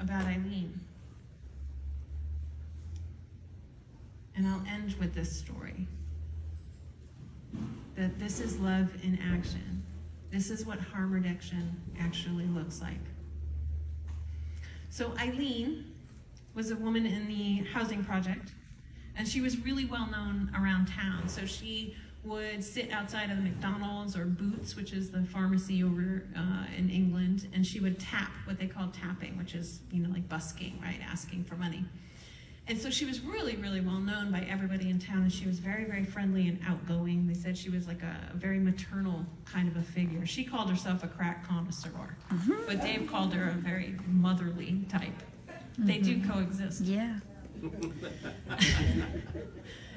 about Eileen. And I'll end with this story. That this is love in action. This is what harm reduction actually looks like. So Eileen was a woman in the housing project, and she was really well known around town. So she would sit outside of the McDonald's or Boots, which is the pharmacy over in England, and she would tap, what they call tapping, which is, like busking, right, asking for money. And so she was really, really well known by everybody in town, and she was very, very friendly and outgoing. They said she was like a very maternal kind of a figure. She called herself a crack connoisseur, but Dave called her a very motherly type. They do coexist. Yeah.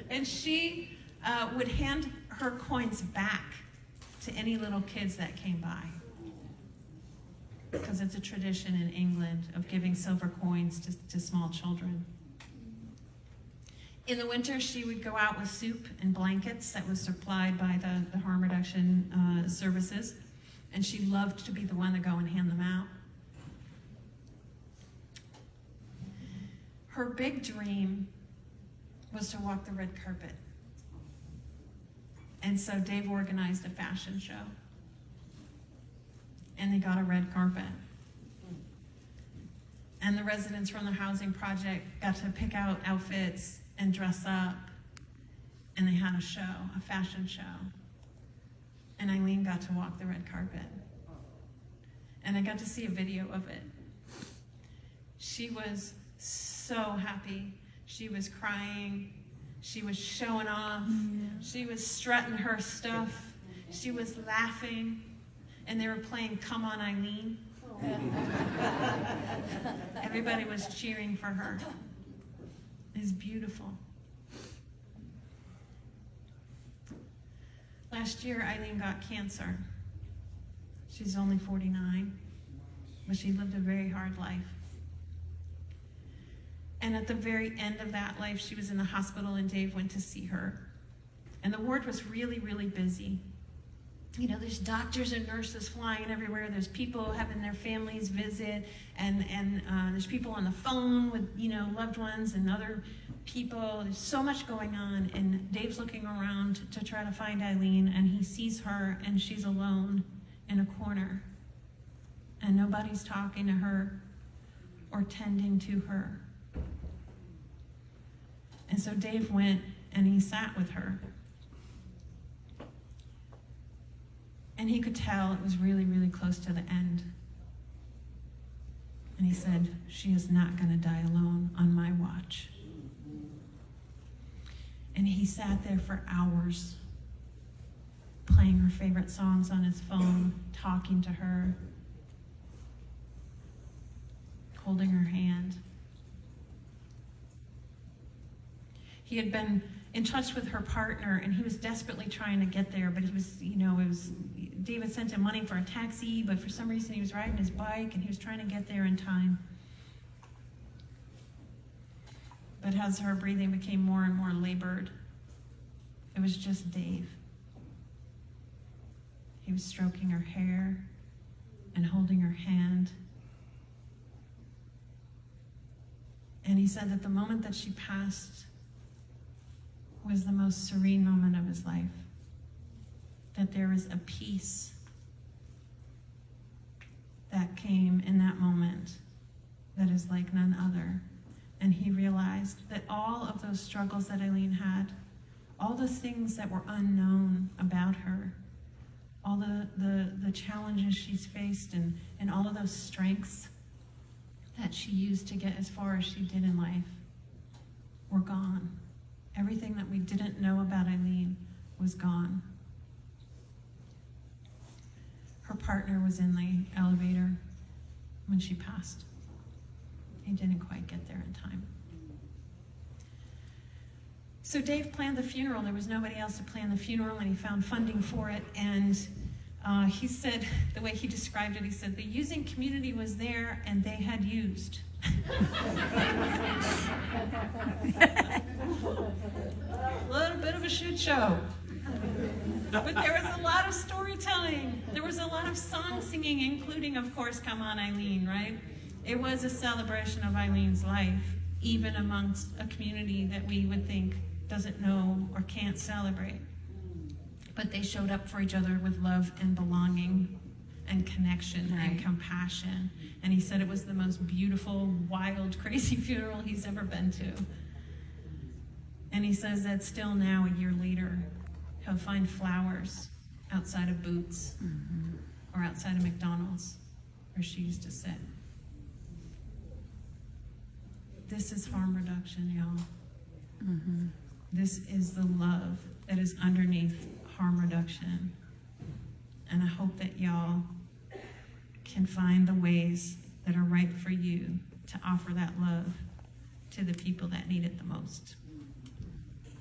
And she would hand her coins back to any little kids that came by, because it's a tradition in England of giving silver coins to small children. In the winter, she would go out with soup and blankets that was supplied by the harm reduction services, and she loved to be the one to go and hand them out. Her big dream was to walk the red carpet. And so Dave organized a fashion show, and they got a red carpet. And the residents from the housing project got to pick out outfits and dress up, and they had a show, a fashion show. And Eileen got to walk the red carpet. And I got to see a video of it. She was so happy. She was crying. She was showing off. She was strutting her stuff. She was laughing. And they were playing Come On, Eileen. Everybody was cheering for her. It's beautiful. Last year, Eileen got cancer. She's only 49, but she lived a very hard life. And at the very end of that life, she was in the hospital, and Dave went to see her. And the ward was really, really busy. There's doctors and nurses flying everywhere. There's people having their families visit, and there's people on the phone with, loved ones and other people. There's so much going on, and Dave's looking around to try to find Eileen, and he sees her, and she's alone in a corner, and nobody's talking to her or tending to her. And so Dave went, and he sat with her. And he could tell it was really, really close to the end. And he said, "She is not going to die alone on my watch." And he sat there for hours, playing her favorite songs on his phone, talking to her, holding her hand. He had been in touch with her partner, and he was desperately trying to get there, but he was, David sent him money for a taxi, but for some reason he was riding his bike, and he was trying to get there in time. But as her breathing became more and more labored, it was just Dave. He was stroking her hair and holding her hand. And he said that the moment that she passed was the most serene moment of his life. That there was a peace that came in that moment that is like none other. And he realized that all of those struggles that Eileen had, all the things that were unknown about her, all the challenges she's faced, and all of those strengths that she used to get as far as she did in life were gone. Everything that we didn't know about Eileen was gone. Her partner was in the elevator when she passed. He didn't quite get there in time. So Dave planned the funeral. There was nobody else to plan the funeral, and he found funding for it. And he said, the way he described it, he said, the using community was there, and they had used. A little bit of a shit show. But there was a lot of storytelling. There was a lot of song singing, including, of course, Come On, Eileen, right? It was a celebration of Eileen's life, even amongst a community that we would think doesn't know or can't celebrate. But they showed up for each other with love and belonging and connection and compassion. And he said it was the most beautiful, wild, crazy funeral he's ever been to. And he says that still now, a year later, he'll find flowers outside of Boots or outside of McDonald's where she used to sit. This is harm reduction, y'all. This is the love that is underneath harm reduction. And I hope that y'all can find the ways that are right for you to offer that love to the people that need it the most.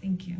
Thank you.